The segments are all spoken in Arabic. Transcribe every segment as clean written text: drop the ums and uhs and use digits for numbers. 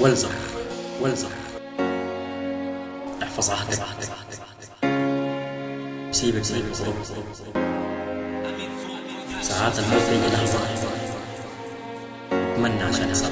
والزر والزر احفظ عهدك. سيبك ساعات الموت بيجي لحظة أتمنى عشان يصير.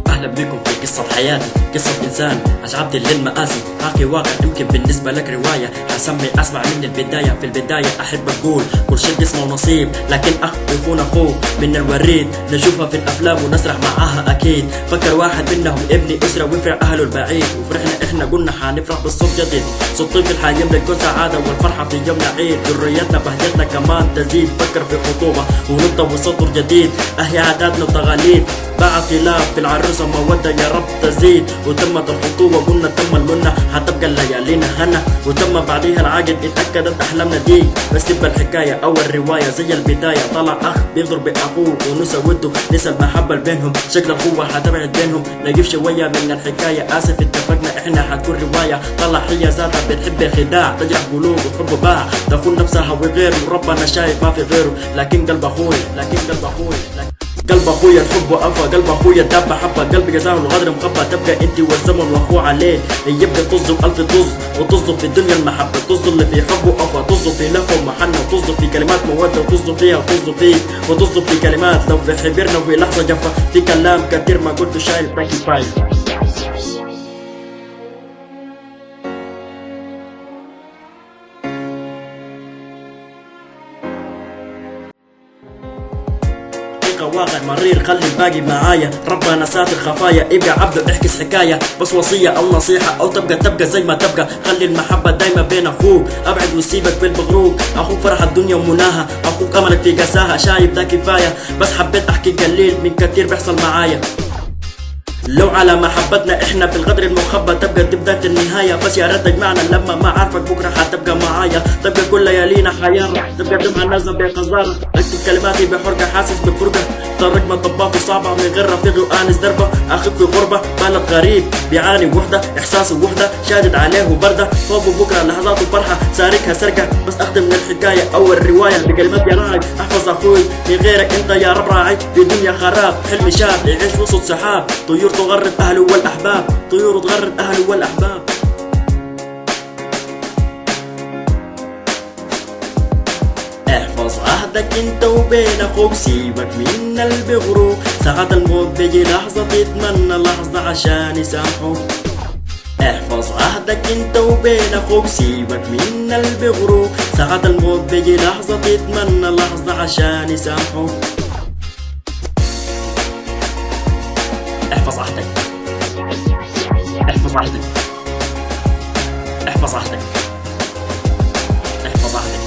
أهلا بكم في قصة حياتي، قصة إنسان عشعبد للمآسي، حاكي واقع يمكن بالنسبة لك رواية. حسمي أسمع من البداية، في البداية أحب أقول كل شيء اسمه ونصيب، لكن أخ بيخون أخوه من الوريد. نشوفها في الأفلام ونسرح معاها أكيد. فكر واحد منهم ابني أسرة ويفرح أهله البعيد، وفرحنا إحنا قلنا حنفرح بالصوت جديد. صوت طفل حيملك كل سعادة والفرحة في يومنا عيد. ذريتنا بهجتنا كمان تزيد. فكر في خطوبة ونبدأ وسطر جديد. أهي عاداتنا وتقاليد، باع خلاف في العروسة مودة يا رب تزيد. وتمت الخطوبة قلنا تم المنة، حتبقى الليالينا هنا. وتم بعديها العقد اتأكدت أحلامنا دي. بس تبقى الحكاية أو الرواية زي البداية. طلع أخ بيضرب بأخوه ونسى وده، نسى المحبة بينهم. شكل الأخوة حتبعد بينهم. نجيب شوية من الحكاية، آسف اتفقنا إحنا حتكون رواية. طلع هي ذاتها بتحب خداع، تجرح قلوب وحب باع. تخون نفسها وغيره، وربنا شايف ما في غيره. لكن قلب أخوي قلب اخويا الحب وقفا. قلب اخويا داب حبه. قلبي جزاه الغدر مخبى. تبقى انت والزمن واخوه عليه. يبقى طز والف طز، وطز في الدنيا المحبه. طز اللي في حب وقفا، طز في لفه ومحنه. وطز في كلمات موده، وطز فيها وطز فيك. وطز في كلمات لو في حبرنا وفي لحظه جفه. في كلام كتير ما قلت شايل باكي فايل. واقع مرير خلي الباقي معايا. ربنا ساتر خفايا. ابقى عبده احكس حكاية، بس وصية او نصيحة او تبقى زي ما تبقى. خلي المحبة دايما بين اخوك. ابعد وسيبك بالبغروك. اخوك فرح الدنيا ومناها، اخوك املك في قساها. شايف ده كفاية، بس حبيت احكي قليل من كتير بيحصل معايا. لو على محبتنا احنا بالغدر المخبى، تبقى دي بداية النهاية. بس يا ريت تجمعنا لما ما عارفك بكره حتبقى معايا. تبقى كل ليالينا حيارة، تبقى دمعة نازلة بقذارة. اكتب كلماتي بحرقة حاسس بالفرقة. طريق ما طباته صعبة من غير رفيق وآنس دربة. اخف في غربة بلد غريب بيعاني وحدة. احساسه وحدة شادد عليه بردة. فوق بكره لحظات وفرحة ساركها سرقة. بس اختم من الحكاية او الرواية بكلمات يا راعي. احفظ اخوي من غيرك انت يا رب راعي. في دنيا خراب حلم شاب يعيش وسط سحاب. طيور تغرد أهله والأحباب، طيور تغرد أهله والأحباب. احفظ عهدك انت وبين اخوك. سيبك من البغروك. ساعات الموت بيجي لحظة تتمنى لحظة عشان يسامحوك. احفظ عهدك انت وبين اخوك. سيبك من البغروك. ساعات الموت بيجي لحظة تتمنى لحظة عشان يسامحوك. احفظ عهدك، احفظ عهدك، احفظ عهدك، احفظ عهدك، احفظ عهدك.